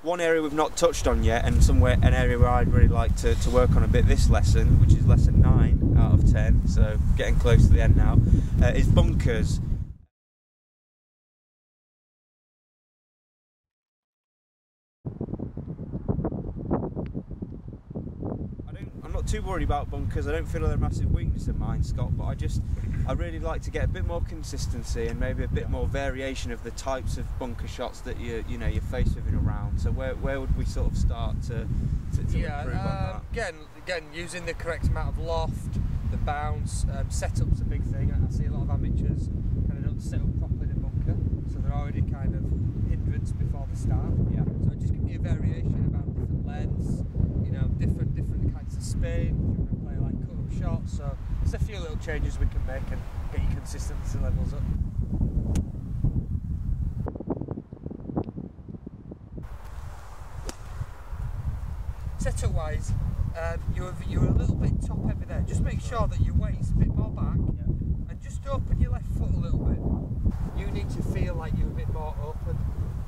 One area we've not touched on yet, and an area where I'd really like to work on a bit this lesson, which is lesson 9 out of 10, so getting close to the end now, is bunkers. I'm not too worried about bunkers. I don't feel they're a massive weakness of mine, Scott, but I really like to get a bit more consistency and maybe a bit more variation of the types of bunker shots that you're faced with in a round. So where would we sort of start to improve on that? Again, using the correct amount of loft, the bounce, setup's a big thing. I see a lot of amateurs kind of don't set up properly in a bunker, so they're already kind of hindrance before the start. Yeah. So just giving you a variation about different lengths, different kinds of spin. If you want to play like cut-up shots, so there's a few little changes we can make and get your consistency levels up. Setup wise, you're a little bit top heavy there. Just make sure that your weight's a bit more back, and just open your left foot a little bit. You need to feel like you're a bit more open.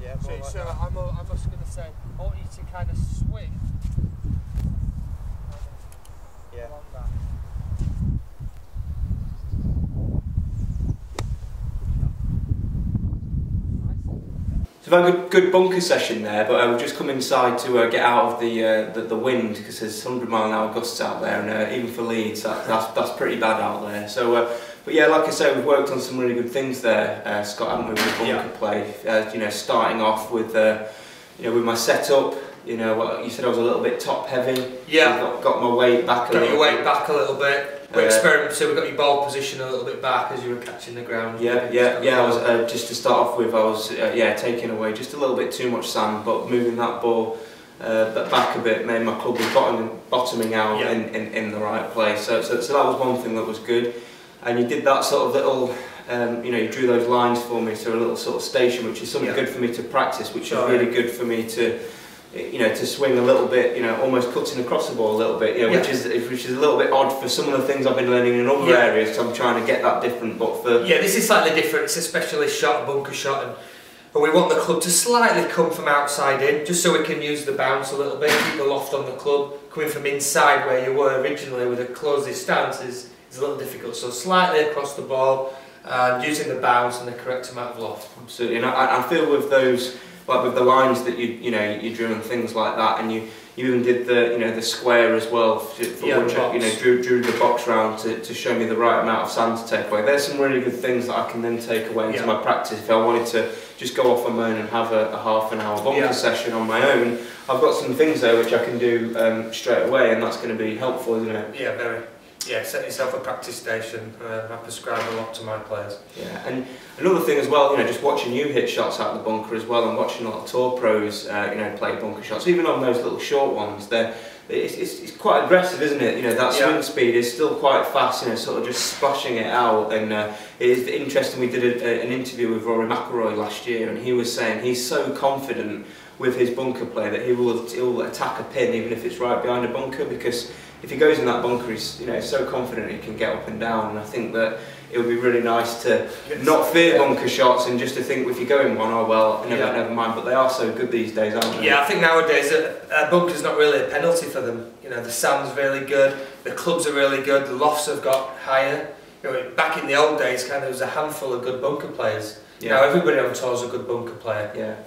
Yeah. So I'm just going to say, I want you to kind of swing. Yeah. Along that. So I've had a good bunker session there, but we've just come inside to get out of the wind, because there's 100-mile-an-hour gusts out there, and even for Leeds, that's pretty bad out there. So, but yeah, like I say, we've worked on some really good things there, Scott, haven't we, with bunker play? Starting off with with my setup. You said I was a little bit top heavy. Yeah. Got my weight back a little bit. Got your weight back a little bit. So we got your ball position a little bit back as you were catching the ground. I was just to start off with. I was taking away just a little bit too much sand, but moving that ball back a bit made my club bottoming out in the right place. So that was one thing that was good. And you did that sort of little. You drew those lines for me to a little sort of station, which is something good for me to practice, which is really good for me to. To swing a little bit, almost cutting across the ball a little bit, which is a little bit odd for some of the things I've been learning in other areas. So I'm trying to get that different, but for this is slightly different. It's a specialist shot, a bunker shot, and we want the club to slightly come from outside in, just so we can use the bounce a little bit, keep the loft on the club. Coming from inside where you were originally with a closed stance is a little difficult. So slightly across the ball, and using the bounce and the correct amount of loft. Absolutely, and I feel with those. Like with the lines that you drew and things like that, and you even did the square as well, for which drew the box round to show me the right amount of sand to take away. There's some really good things that I can then take away into my practice. If I wanted to just go off on my own and have a half-an-hour bunker session on my own, I've got some things there which I can do straight away, and that's going to be helpful, isn't it? Yeah, very. Yeah, set yourself a practice station. I prescribe a lot to my players. Yeah, and another thing as well, just watching you hit shots out of the bunker as well, and watching a lot of tour pros, play bunker shots. Even on those little short ones, it's quite aggressive, isn't it? That swing speed is still quite fast. Sort of just splashing it out. And it is interesting. We did an interview with Rory McIlroy last year, and he was saying he's so confident with his bunker play that he'll attack a pin even if it's right behind a bunker, because if he goes in that bunker, he's so confident he can get up and down. And I think that it would be really nice to not fear bunker shots, and just to think if you go in one, oh well, never mind. But they are so good these days, aren't they? Yeah, I think nowadays a bunker's not really a penalty for them. The sand's really good, the clubs are really good, the lofts have got higher. Back in the old days, kind of there was a handful of good bunker players. Now everybody on tour is a good bunker player.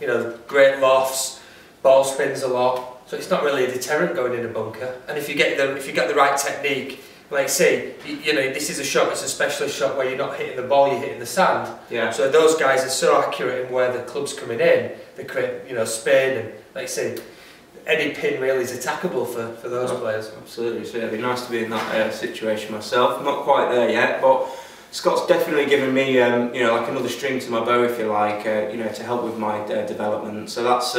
Great lofts, ball spins a lot. So it's not really a deterrent going in a bunker. And if you get the right technique, like say, this is a shot, it's a specialist shot where you're not hitting the ball, you're hitting the sand. Yeah. So those guys are so accurate in where the club's coming in, they create, spin, and like say, any pin really is attackable for those players. Absolutely. So it'd be nice to be in that situation myself. I'm not quite there yet, but Scott's definitely given me, like another string to my bow, if you like, to help with my development. So that's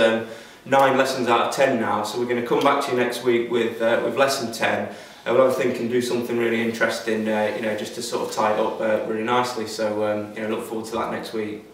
9 lessons out of 10 now. So we're going to come back to you next week with lesson 10. We'll have a think and do something really interesting, just to sort of tie it up really nicely. So, look forward to that next week.